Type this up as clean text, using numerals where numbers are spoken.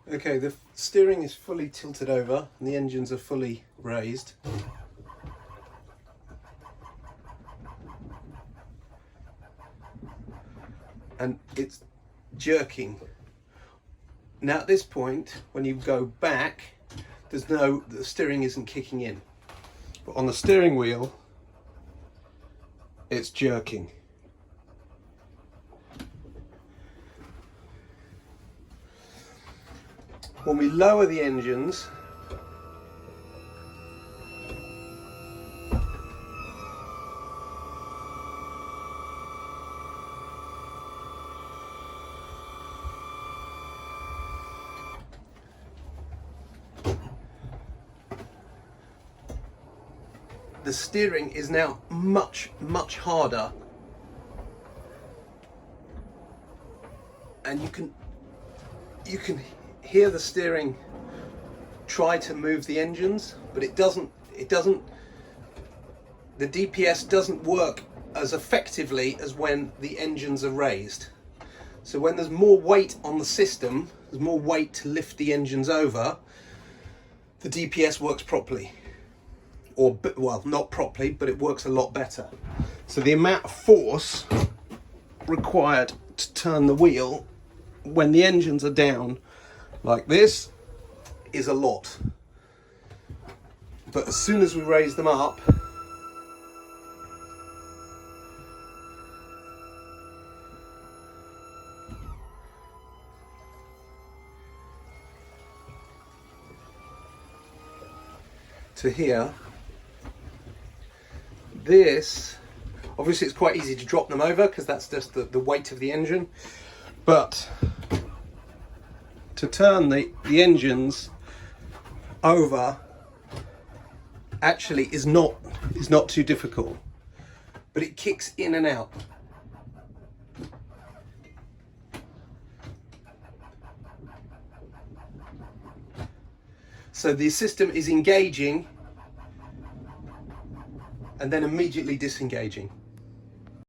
Okay, the steering is fully tilted over and the engines are fully raised. And it's jerking. Now at this point, when you go back, the steering isn't kicking in. But on the steering wheel, it's jerking. When we lower the engines, the steering is now much harder, and you can hear the steering try to move the engines, but it doesn't the DPS doesn't work as effectively as when the engines are raised. So when there's more weight on the system, there's more weight to lift the engines over, the DPS works properly. Or, well, not properly, but it works a lot better. So the amount of force required to turn the wheel when the engines are down like this is a lot. But as soon as we raise them up, to here, this, obviously it's quite easy to drop them over because that's just the weight of the engine, but to turn the engines over actually is not too difficult, but it kicks in and out. So the system is engaging and then immediately disengaging.